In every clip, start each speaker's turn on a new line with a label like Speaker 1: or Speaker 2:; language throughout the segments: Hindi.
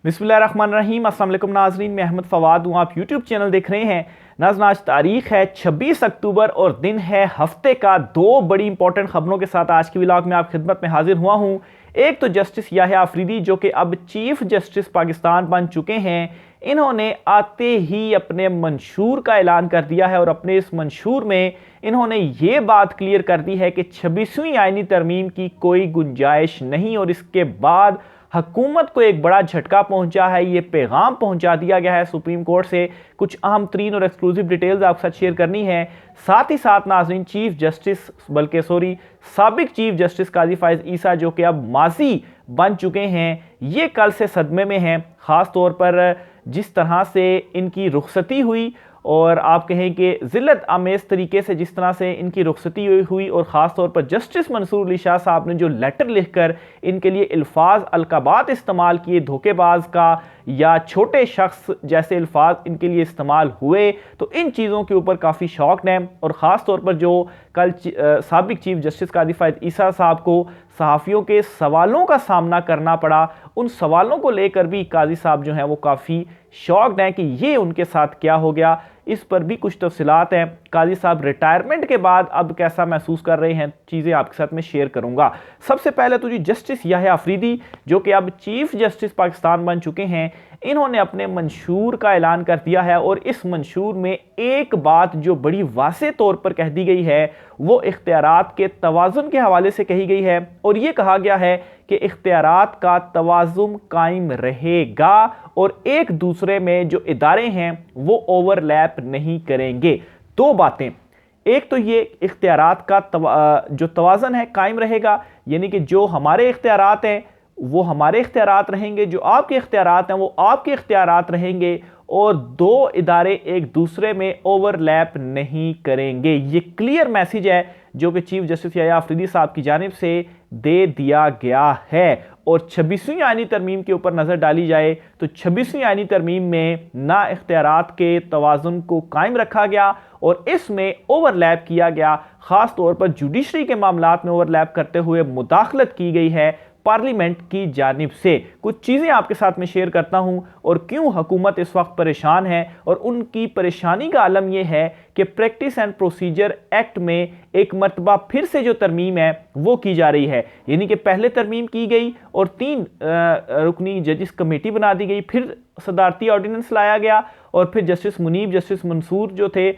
Speaker 1: बिस्मिल्लाहिर्रहमानिर्रहीम। अस्सलाम वालेकुम नाज़रीन, मैं अहमद फ़वाद हूँ। आप यूट्यूब चैनल देख रहे हैं। नाज़रीन, आज तारीख है 26 अक्टूबर और दिन है हफ्ते का। दो बड़ी इंपॉर्टेंट खबरों के साथ आज की व्लॉग में आप खिदमत में हाजिर हुआ हूँ। एक तो जस्टिस याह्या अफरीदी जो कि अब चीफ जस्टिस पाकिस्तान बन चुके हैं, इन्होंने आते ही अपने मंशूर का ऐलान कर दिया है और अपने इस मंशूर में इन्होंने ये बात क्लियर कर दी है कि 26वीं आईनी तरमीम की कोई गुंजाइश नहीं। और इसके बाद हुकूमत को एक बड़ा झटका पहुंचा है। ये पैगाम पहुंचा दिया गया है सुप्रीम कोर्ट से। कुछ अहम तरीन और एक्सक्लूसिव डिटेल्स आपके साथ शेयर करनी है। साथ ही साथ नाज़रीन, चीफ जस्टिस साबिक चीफ जस्टिस काजी फायज ईसा जो कि अब माजी बन चुके हैं, ये कल से सदमे में हैं। ख़ास तौर पर जिस तरह से इनकी रुखसती हुई और आप कहें कि ज़िल्लत आमेज़ तरीके से जिस तरह से इनकी रुखसती हुई और ख़ास तौर पर जस्टिस मंसूर अली शाह साहब ने जो लेटर लिखकर इनके लिए अल्फाज अलकाबात इस्तेमाल किए, धोखेबाज का या छोटे शख्स जैसे अल्फाज इनके लिए इस्तेमाल हुए, तो इन चीज़ों के ऊपर काफ़ी शौक हैं। और ख़ास तौर पर जो कल साबिक चीफ जस्टिस काजी फायद ईसा साहब को सहाफ़ियों के सवालों का सामना करना पड़ा, उन सवालों को लेकर भी काजी साहब जो हैं वो काफ़ी शॉक्ड हैं कि ये उनके साथ क्या हो गया। इस पर भी कुछ तफसीलात हैं। काजी साहब रिटायरमेंट के बाद अब कैसा महसूस कर रहे हैं, चीज़ें आपके साथ मैं शेयर करूंगा। सबसे पहले तो जी जस्टिस याह्या अफरीदी जो कि अब चीफ जस्टिस पाकिस्तान बन चुके हैं, इन्होंने अपने मंशूर का ऐलान कर दिया है। और इस मंशूर में एक बात जो बड़ी वाज़े तौर पर कह दी गई है वो इख्तियारात के तवाज़ुन के हवाले से कही गई है। और ये कहा गया है कि इख्तियारात का तवाज़ुन कायम रहेगा और एक दूसरे में जो इदारे हैं वो ओवरलैप नहीं करेंगे। दो बातें, एक तो ये इख्तियारात का जो तवाज़ुन है कायम रहेगा, यानी कि जो हमारे इख्तियारात हैं वो हमारे इख्तियारात रहेंगे, जो आपके इख्तियारात हैं वो आपके इख्तियारात रहेंगे, और दो इदारे एक दूसरे में ओवरलैप नहीं करेंगे। ये क्लियर मैसेज है जो कि चीफ जस्टिस याह्या अफरीदी साहब की जानिब से दे दिया गया है। और 26वीं आईनी तरमीम के ऊपर नज़र डाली जाए तो 26वीं आईनी तरमीम में ना इख्तियारात के तवाज़ुन को कायम रखा गया और इसमें ओवरलैप किया गया। ख़ास तौर पर जुडिशरी के मामलात में ओवरलैप करते हुए मुदाखलत की गई है पार्लियामेंट की जानिब से। कुछ चीज़ें आपके साथ में शेयर करता हूं और क्यों हुकूमत इस वक्त परेशान है। और उनकी परेशानी का आलम यह है कि प्रैक्टिस एंड प्रोसीजर एक्ट में एक मरतबा फिर से जो तरमीम है वो की जा रही है, यानी कि पहले तरमीम की गई और 3 रुकनी जजिस कमेटी बना दी गई, फिर सदारती ऑर्डिनेंस लाया गया और फिर जस्टिस मुनीब, जस्टिस मंसूर जो थे,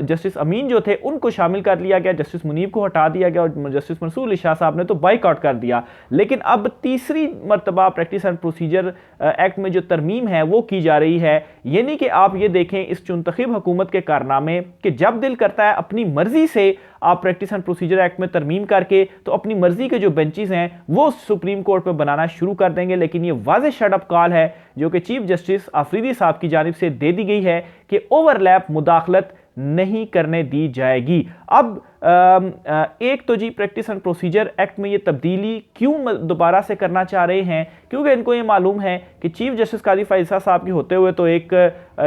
Speaker 1: जस्टिस अमीन जो थे, उनको शामिल कर लिया गया। जस्टिस मुनीब को हटा दिया गया और जस्टिस मंसूर अली शाह साहब ने तो बाइकआउट कर दिया। लेकिन अब तीसरी मरतबा प्रैक्टिस एंड प्रोसीजर एक्ट में जो तरमीम है वो की जा रही है। यानी कि आप ये देखें इस चुनतखब हुकूमत के कारनामे कि जब दिल करता है अपनी मर्जी से आप प्रैक्टिस एंड प्रोसीजर एक्ट में तरमीम करके तो अपनी मर्जी के जो बेंचेस हैं वो सुप्रीम कोर्ट में बनाना शुरू कर देंगे। लेकिन ये वाज़ेह शटअप कॉल है जो कि चीफ जस्टिस अफरीदी साहब की जानिब से दे दी गई है कि ओवरलैप मुदाखलत नहीं करने दी जाएगी। अब एक तो जी प्रैक्टिस एंड प्रोसीजर एक्ट में ये तब्दीली क्यों दोबारा से करना चाह रहे हैं, क्योंकि इनको ये मालूम है कि चीफ जस्टिस काजी फायद ईसा साहब के होते हुए तो एक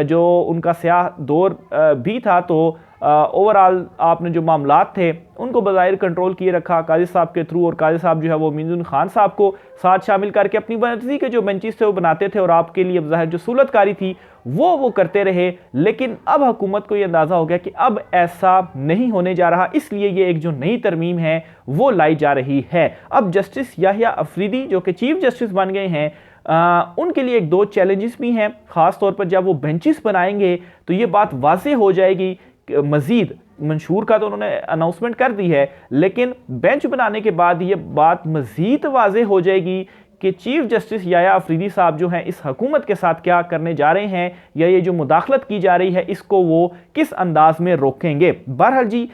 Speaker 1: जो उनका स्याह दौर भी था, तो ओवरऑल आपने जो मामलात थे उनको बज़ाहिर कंट्रोल किए रखा काजी साहब के थ्रू, और काजी साहब जो है वो मीनुद्दीन खान साहब को साथ शामिल करके अपनी मर्जी के जो बेंचेस थे वो बनाते थे और आपके लिए बज़ाहिर जो सहूलतकारी थी वो करते रहे। लेकिन अब हुकूमत को ये अंदाज़ा हो गया कि अब ऐसा नहीं होने जा रहा, इसलिए ये एक जो नई तरमीम है वो लाई जा रही है। अब जस्टिस याह्या अफरीदी जो कि चीफ जस्टिस बन गए हैं, उनके लिए एक दो चैलेंजेस भी हैं। ख़ास तौर पर जब वो बेंचेस बनाएंगे तो ये बात वाज़ेह हो जाएगी। मजीद मंशूर का तो उन्होंने अनाउंसमेंट कर दी है, लेकिन बेंच बनाने के बाद ये बात मजीद वाज़ेह हो जाएगी कि चीफ जस्टिस याह्या अफरीदी साहब जो हैं इस हुकूमत के साथ क्या करने जा रहे हैं, या ये जो मुदाखलत की जा रही है इसको वो किस अंदाज में रोकेंगे। बहरहाल जी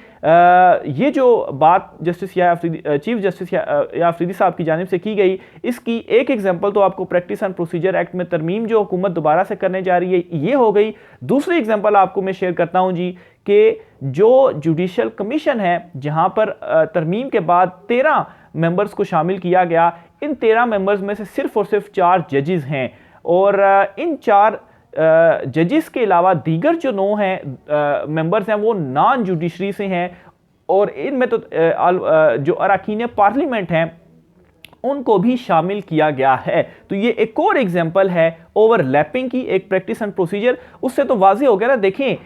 Speaker 1: ये जो बात चीफ जस्टिस याह्या अफरीदी साहब की जानिब से की गई, इसकी एक एग्जांपल तो आपको प्रैक्टिस एंड प्रोसीजर एक्ट में तरमीम जो हुकूमत दोबारा से करने जा रही है ये हो गई। दूसरी एग्जांपल आपको मैं शेयर करता हूं जी कि जो जुडिशल कमीशन है जहां पर तरमीम के बाद 13 मेंबर्स को शामिल किया गया, इन 13 मेंबर्स में से सिर्फ और सिर्फ 4 जजेस हैं और इन 4 जजेस के अलावा दीगर जो 9 हैं मेंबर्स हैं वो नॉन जुडिशरी से हैं। और इनमें तो जो अरकान पार्लियामेंट हैं उनको भी शामिल किया गया है। तो ये एक और एग्जांपल है ओवरलैपिंग की, एक प्रैक्टिस एंड प्रोसीजर। उससे तो वाज़ेह हो गया ना। देखें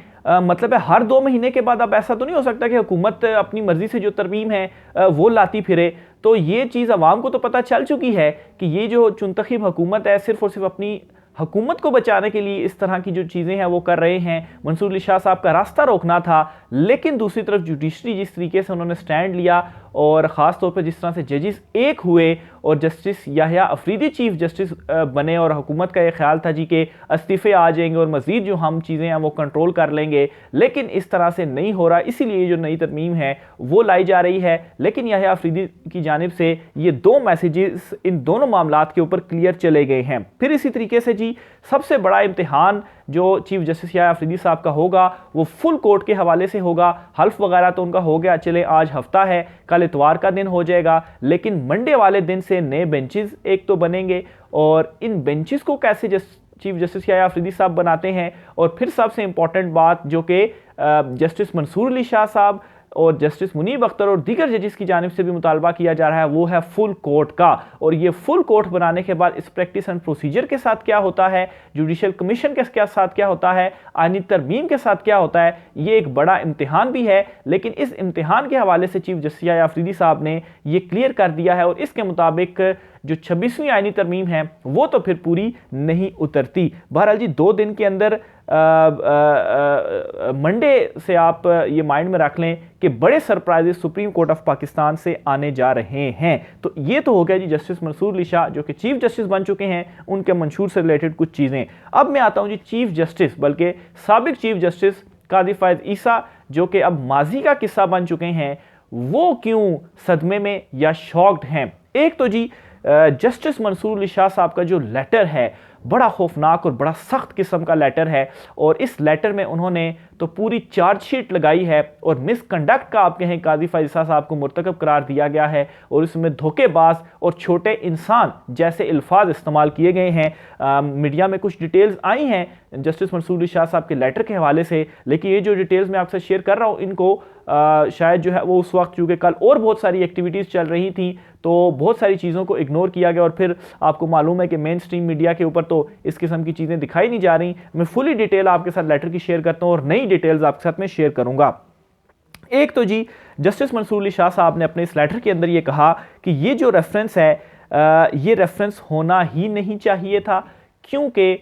Speaker 1: मतलब है हर 2 महीने के बाद अब ऐसा तो नहीं हो सकता कि हुकूमत अपनी मर्जी से जो तरमीम है वो लाती फिरे। तो ये चीज़ अवाम को तो पता चल चुकी है कि ये जो चुनतखब हुकूमत है सिर्फ और सिर्फ अपनी हुकूमत को बचाने के लिए इस तरह की जो चीज़ें हैं वो कर रहे हैं। मंसूर अली शाह साहब का रास्ता रोकना था, लेकिन दूसरी तरफ जुडिशरी जिस तरीके से उन्होंने स्टैंड लिया और ख़ास तौर पर जिस तरह से जजेस एक हुए और justice Yahya Afridi chief justice बने और हुकूमत का ये ख्याल था जी के इस्तीफ़े आ जाएंगे और मज़ीद जो हम चीज़ें हैं वो कंट्रोल कर लेंगे, लेकिन इस तरह से नहीं हो रहा। इसीलिए जो नई तरमीम है वो लाई जा रही है। लेकिन याहिया अफरीदी की जानिब से ये 2 मैसेजेस इन दोनों मामलात के ऊपर क्लियर चले गए हैं। फिर इसी तरीके से जी सबसे बड़ा इम्तिहान जो चीफ जस्टिस याहिया अफरीदी साहब का होगा वो फुल कोर्ट के हवाले से होगा। हल्फ वगैरह तो उनका हो गया, चले आज हफ्ता है, कल इतवार का दिन हो जाएगा, लेकिन मंडे वाले दिन से नए बेंचेस एक तो बनेंगे और इन बेंचेस को कैसे चीफ जस्टिस याहिया अफरीदी साहब बनाते हैं। और फिर सबसे इंपॉर्टेंट बात जो कि जस्टिस मंसूर अली शाह साहब और जस्टिस मुनीब अख्तर और दीगर जजेस की जानिब से भी मुतालबा किया जा रहा है वो है फुल कोर्ट का। और ये फुल कोर्ट बनाने के बाद इस प्रैक्टिस एंड प्रोसीजर के साथ क्या होता है, जुडिशल कमीशन के साथ क्या होता है, आईनी तरमीम के साथ क्या होता है, ये एक बड़ा इम्तिहान भी है। लेकिन इस इम्तिहान के हवाले से चीफ जस्टिस याहिया अफरीदी साहब ने ये क्लियर कर दिया है और इसके मुताबिक जो 26वीं आईनी तरमीम है वो तो फिर पूरी नहीं उतरती। बहरहाल जी 2 दिन के अंदर मंडे से आप ये माइंड में रख लें कि बड़े surprises supreme court of Pakistan से आने जा रहे हैं। तो ये तो हो गया जी जस्टिस मंसूर अली शाह जो कि चीफ जस्टिस बन चुके हैं, उनके मंशूर से रिलेटेड कुछ चीज़ें। अब मैं आता हूं जी चीफ जस्टिस, बल्कि साबिक चीफ जस्टिस काजी फायद ईसा जो कि अब माजी का किस्सा बन चुके हैं, वो क्यों सदमे में या शॉक्ड हैं। एक तो जी जस्टिस मंसूर अली शाह साहब का जो लेटर है बड़ा खौफनाक और बड़ा सख्त किस्म का लेटर है और इस लेटर में उन्होंने तो पूरी चार्जशीट लगाई है और मिसकंडक्ट का आप कहें काजी फायद ईसा साहब को मुर्तकब करार दिया गया है और इसमें धोखेबाज और छोटे इंसान जैसे अल्फाज इस्तेमाल किए गए हैं। मीडिया में कुछ डिटेल्स आई हैं जस्टिस मंसूर अली शाह साहब के लेटर के हवाले से, लेकिन ये जो डिटेल्स मैं आपसे शेयर कर रहा हूँ इनको शायद जो है वो उस वक्त चूँकि कल और बहुत सारी एक्टिविटीज़ चल रही थी तो बहुत सारी चीज़ों को इग्नोर किया गया और फिर आपको मालूम है कि मेन स्ट्रीम मीडिया के ऊपर तो इस किस्म की चीज़ें दिखाई नहीं जा रही। मैं फुली डिटेल आपके साथ लेटर की शेयर करता हूँ और नई डिटेल्स आपके साथ में शेयर करूँगा। एक तो जी जस्टिस मंसूर अली शाह साहब ने अपने इस लेटर के अंदर ये कहा कि ये जो रेफरेंस है ये रेफरेंस होना ही नहीं चाहिए था क्योंकि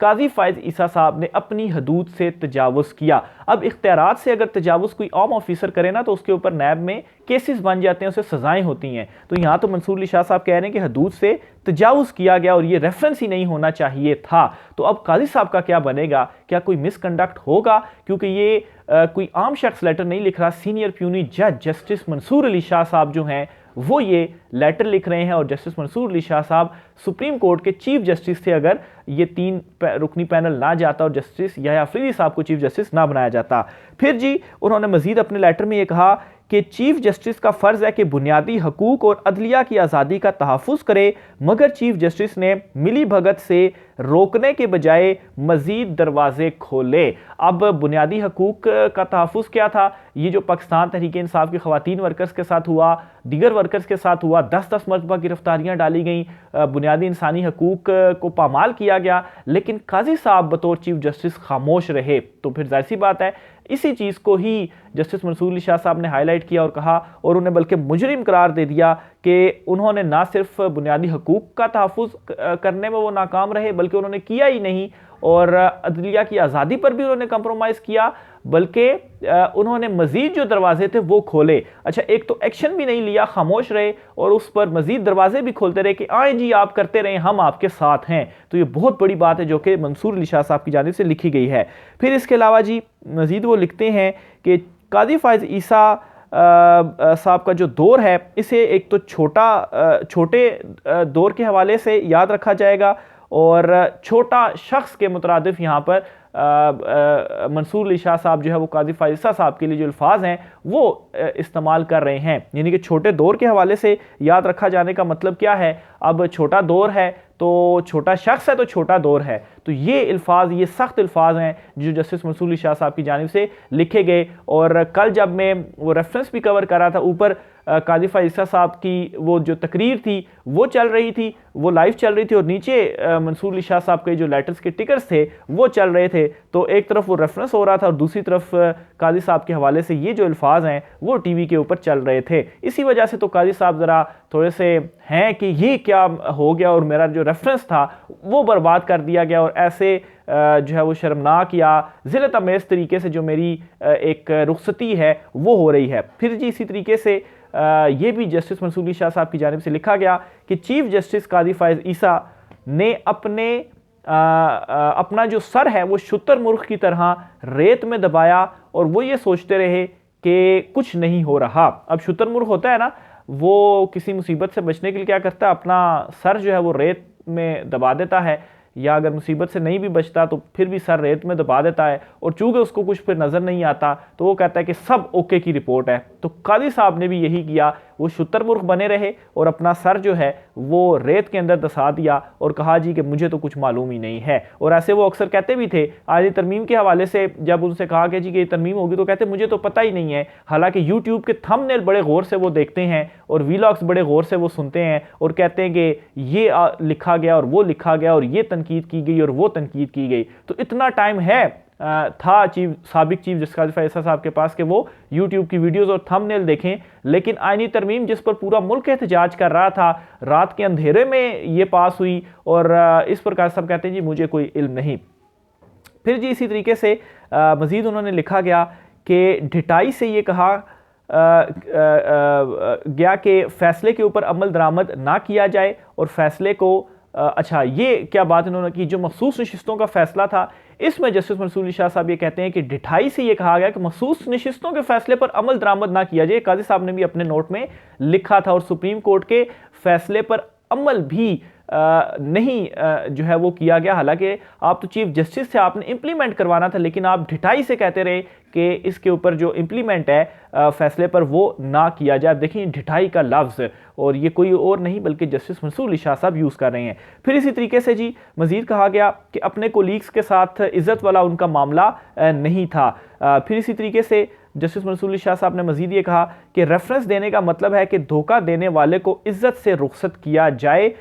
Speaker 1: काजी फायद ईसा साहब ने अपनी हदूद से तजावुज़ किया। अब इख्तियारात से अगर तजावुज़ कोई आम ऑफिसर करे ना तो उसके ऊपर नैब में केसेस बन जाते हैं, उसे सजाएं होती हैं। तो यहाँ तो मंसूर अली शाह साहब कह रहे हैं कि हदूद से तजावुज़ किया गया और ये रेफरेंस ही नहीं होना चाहिए था। तो अब काजी साहब का क्या बनेगा, क्या कोई मिसकंडक्ट होगा, क्योंकि ये कोई आम शख्स लेटर नहीं लिख रहा, सीनियर प्यूनी जज जस्टिस मंसूर अली शाह साहब जो हैं वो ये लेटर लिख रहे हैं। और जस्टिस मंसूर अली शाह साहब सुप्रीम कोर्ट के चीफ जस्टिस थे अगर ये 3 रुकनी पैनल ना जाता और जस्टिस याहिया अफरीदी साहब को चीफ जस्टिस ना बनाया जाता। फिर जी उन्होंने मजीद अपने लेटर में ये कहा कि चीफ जस्टिस का फ़र्ज़ है कि बुनियादी हकूक़ और अदलिया की आज़ादी का तहफ़्फ़ुज़ करे, मगर चीफ जस्टिस ने मिली भगत से रोकने के बजाय मज़ीद दरवाज़े खोले। अब बुनियादी हकूक़ का तहफ़्फ़ुज़ क्या था, ये जो पाकिस्तान तहरीक इंसाफ की ख़वातीन वर्कर्स के साथ हुआ, दीगर वर्कर्स के साथ हुआ, 10-10 मरतबा गिरफ्तारियाँ डाली गई, बुनियादी इंसानी हकूक़ को पामाल किया गया, लेकिन काजी साहब बतौर चीफ जस्टिस खामोश रहे। तो फिर जाहिर सी बात है इसी चीज़ को ही जस्टिस मंसूर अली शाह साहब ने हाईलाइट किया और कहा और उन्हें बल्कि मुजरिम करार दे दिया कि उन्होंने ना सिर्फ बुनियादी हकूक़ का तहफ़्फ़ुज़ करने में वो नाकाम रहे बल्कि उन्होंने किया ही नहीं और अदलिया की आज़ादी पर भी उन्होंने कंप्रोमाइज़ किया, बल्कि उन्होंने मज़ीद जो दरवाजे थे वो खोले। अच्छा, एक तो एक्शन भी नहीं लिया, खामोश रहे और उस पर मज़ीद दरवाजे भी खोलते रहे कि आए जी आप करते रहे, हम आपके साथ हैं। तो ये बहुत बड़ी बात है जो कि मंसूर अली शाह साहब की जानिब से लिखी गई है। फिर इसके अलावा जी मज़ीद वो लिखते हैं कि काजी फायद ईसा साहब का जो दौर है इसे एक तो छोटे दौर के हवाले से याद रखा जाएगा और छोटा शख्स के मुतरादिफ यहाँ पर मंसूर अली शाह साहब जो है वो काजी फायद ईसा साहब के लिए जो अल्फाज हैं वो इस्तेमाल कर रहे हैं, यानी कि छोटे दौर के हवाले से याद रखा जाने का मतलब क्या है। अब छोटा दौर है तो छोटा शख्स है तो छोटा दौर है, तो ये अल्फाज, ये सख्त अल्फाज हैं जो जस्टिस मंसूर अली शाह साहब की जानिब से लिखे गए। और कल जब मैं वो रेफरेंस भी कवर कर रहा था ऊपर काजी फायज ईसा साहब की वो जो तकरीर थी वो चल रही थी, वो लाइव चल रही थी, और नीचे मंसूर अली शाह साहब के जो लेटर्स के टिकर्स थे वो चल रहे थे। तो एक तरफ वो रेफरेंस हो रहा था और दूसरी तरफ काजी साहब के हवाले से ये जो अल्फाज हैं वो टीवी के ऊपर चल रहे थे। इसी वजह से तो काजी साहब ज़रा थोड़े से हैं कि ये क्या हो गया, और मेरा जो रेफरेंस था वो बर्बाद कर दिया गया, और ऐसे जो है वो शर्मनाक या ज़िल्लत आमेज़ तरीके से जो मेरी एक रुखसती है वो हो रही है। फिर जी इसी तरीके से ये भी जस्टिस मंसूर अली शाह साहब की जानिब से लिखा गया कि चीफ जस्टिस काजी फायज ईसा ने अपना जो सर है वो शुतुरमुर्ग की तरह रेत में दबाया, और वो ये सोचते रहे कि कुछ नहीं हो रहा। अब शुतुरमुर्ग होता है ना, वो किसी मुसीबत से बचने के लिए क्या करता है, अपना सर जो है वो रेत में दबा देता है, या अगर मुसीबत से नहीं भी बचता तो फिर भी सर रेत में दबा देता है, और चूंकि उसको कुछ फिर नज़र नहीं आता तो वो कहता है कि सब ओके की रिपोर्ट है। तो काजी साहब ने भी यही किया, वो शुतुरमुर्ग बने रहे और अपना सर जो है वो रेत के अंदर दसा दिया और कहा जी कि मुझे तो कुछ मालूम ही नहीं है। और ऐसे वो अक्सर कहते भी थे। आज तरमीम के हवाले से जब उनसे कहा कि जी कि तरमीम होगी तो कहते मुझे तो पता ही नहीं है। हालांकि यूट्यूब के थंबनेल बड़े गौर से वो देखते हैं और वीलॉग्स बड़े गौर से वो सुनते हैं और कहते हैं कि ये लिखा गया और वो लिखा गया और ये तनकीद की गई और वो तनकीद की गई। तो इतना टाइम है था साबिक चीफ जस्टिस काजी फायज ईसा साहब के पास कि वो यूट्यूब की वीडियोस और थंबनेल देखें, लेकिन आईनी तरमीम जिस पर पूरा मुल्क एहतजाज कर रहा था, रात के अंधेरे में ये पास हुई, और इस पर काजी साहब कहते हैं जी मुझे कोई इल्म नहीं। फिर जी इसी तरीके से मज़ीद उन्होंने लिखा गया कि ढिटाई से ये कहा गया कि फैसले के ऊपर अमल दरामद ना किया जाए, और फैसले को अच्छा ये क्या बात इन्होंने की, जो मखसूस नशिस्तों का फैसला था इसमें जस्टिस मंसूर अली शाह साहब ये कहते हैं कि ढिठाई से ये कहा गया कि मखसूस नशिस्तों के फैसले पर अमल दरामद ना किया जाए। काजी साहब ने भी अपने नोट में लिखा था, और सुप्रीम कोर्ट के फैसले पर अमल भी नहीं जो है वो किया गया। हालांकि आप तो चीफ जस्टिस थे, आपने इंप्लीमेंट करवाना था, लेकिन आप ढिठाई से कहते रहे कि इसके ऊपर जो इंप्लीमेंट है फैसले पर वो ना किया जाए। देखिए ढिठाई का लफ्ज़, और ये कोई और नहीं बल्कि जस्टिस मंसूर अली शाह साहब यूज़ कर रहे हैं। फिर इसी तरीके से जी मज़ीद कहा गया कि अपने कोलीग्स के साथ इज़्ज़त वाला उनका मामला नहीं था। फिर इसी तरीके से जस्टिस मंसूर अली शाह साहब ने मज़ीद ये कहा कि रेफरेंस देने का मतलब है कि धोखा देने वाले को इज़्ज़त से रुखसत किया जाए,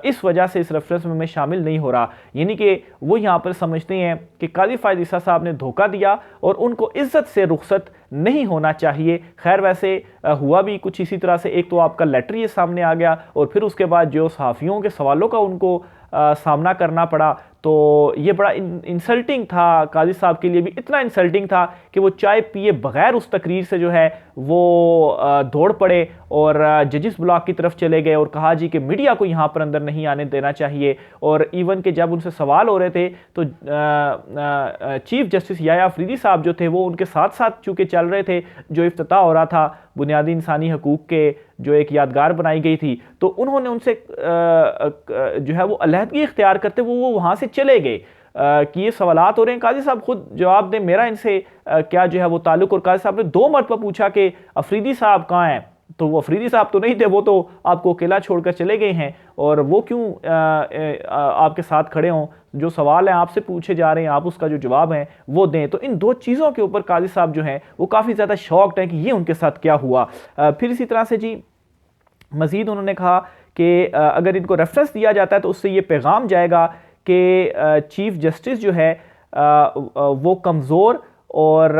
Speaker 1: इस वजह से इस रेफरेंस में मैं शामिल नहीं हो रहा। यानी कि वो यहाँ पर समझते हैं कि काजी फायज ईसा साहब ने धोखा दिया और उनको इज़्ज़त से रुखसत नहीं होना चाहिए। खैर वैसे हुआ भी कुछ इसी तरह से, एक तो आपका लेटर ये सामने आ गया और फिर उसके बाद जो सहाफ़ियों के सवालों का उनको सामना करना पड़ा, तो ये बड़ा इंसल्टिंग था काजी साहब के लिए भी। इतना इंसल्टिंग था कि वो चाय पिए बगैर उस तकरीर से जो है वो दौड़ पड़े और जजिस ब्लॉक की तरफ चले गए और कहा जी कि मीडिया को यहाँ पर अंदर नहीं आने देना चाहिए। और इवन के जब उनसे सवाल हो रहे थे तो चीफ जस्टिस याया अफरीदी साहब जो थे वो उनके साथ साथ चूँकि चल रहे थे, जो इफ्तिताह हो रहा था बुनियादी इंसानी हकूक़ के जो एक यादगार बनाई गई थी, तो उन्होंने उनसे जो है वो अलहदगी इख्तियार करते वो वहाँ से चले गए कि ये सवालात हो रहे हैं, काजी साहब खुद जवाब दें, मेरा इनसे क्या जो है वो ताल्लुक। और काजी साहब ने 2 मरतबा पूछा कि अफरीदी साहब कहाँ हैं, तो वो अफरीदी साहब तो नहीं थे, वो तो आपको अकेला छोड़कर चले गए हैं, और वो क्यों आपके साथ खड़े हों, जो सवाल हैं आपसे पूछे जा रहे हैं, आप उसका जो जवाब है वो दें। तो इन 2 चीज़ों के ऊपर काजी साहब जो हैं वो काफ़ी ज़्यादा शॉक्ड हैं कि ये उनके साथ क्या हुआ। फिर इसी तरह से जी मज़ीद उन्होंने कहा कि अगर इनको रेफरेंस दिया जाता है तो उससे ये पैगाम जाएगा कि चीफ जस्टिस जो है वो कमज़ोर और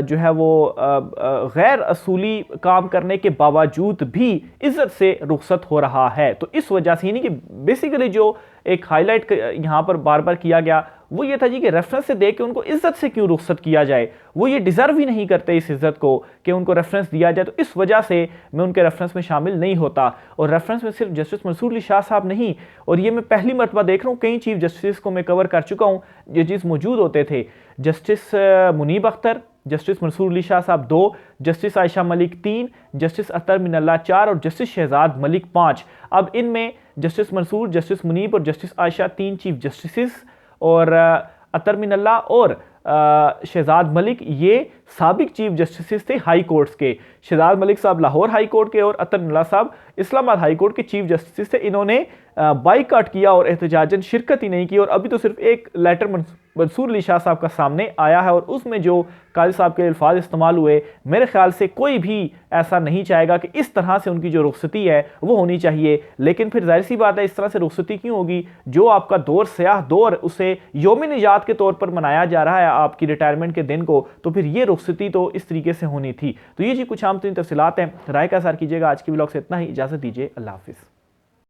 Speaker 1: जो है वो गैर असूली काम करने के बावजूद भी इज़्ज़त से रुखसत हो रहा है। तो इस वजह से यानी कि बेसिकली जो एक हाईलाइट यहाँ पर बार बार किया गया वो ये था जी कि रेफरेंस से देख के उनको इज़्ज़त से क्यों रुखसत किया जाए, वो ये डिज़र्व ही नहीं करते इस इज़्ज़त को कि उनको रेफरेंस दिया जाए, तो इस वजह से मैं उनके रेफरेंस में शामिल नहीं होता। और रेफरेंस में सिर्फ जस्टिस मंसूर अली शाह साहब नहीं, और ये मैं पहली मरतबा देख रहा हूँ, कई चीफ जस्टिस को मैं कवर कर चुका हूँ जजिस मौजूद होते थे। जस्टिस मुनीब अख्तर, जस्टिस मंसूर अली शाह साहब 2, जस्टिस आयशा मलिक 3, जस्टिस अतर मिनल्ला 4 और जस्टिस शहजाद मलिक 5। अब इनमें जस्टिस मंसूर, जस्टिस मुनीब और जस्टिस आयशा 3 चीफ जस्टिस, और अतर मिनल्ला और शहजाद मलिक ये साबिक चीफ जस्टिस थे हाई कोर्ट्स के। शहजाद मलिक साहब लाहौर हाई कोर्ट के और अतर नल्ला साहब इस्लामाबाद हाई कोर्ट के चीफ जस्टिस थे। इन्होंने बाइकाट किया और एहतजाजन शिरकत ही नहीं की। और अभी तो सिर्फ एक लेटर मंसूर अली शाह साहब का सामने आया है और उसमें जो काजी साहब के अल्फाज इस्तेमाल हुए, मेरे ख्याल से कोई भी ऐसा नहीं चाहेगा कि इस तरह से उनकी जो रुखसती है वो होनी चाहिए। लेकिन फिर जाहिर सी बात है, इस तरह से रुखसती क्यों होगी? जो आपका दौर स्याह दौर, उसे यौम निजात के तौर पर मनाया जा रहा है आपकी रिटायरमेंट के दिन को, तो फिर ये रुखसती तो इस तरीके से होनी थी। तो ये जी कुछ आम तरीन तफसीलात हैं। राय का इज़हार कीजिएगा। आज की व्लॉग से इतना ही, इजाज़त दीजिए। अल्लाह हाफिज़।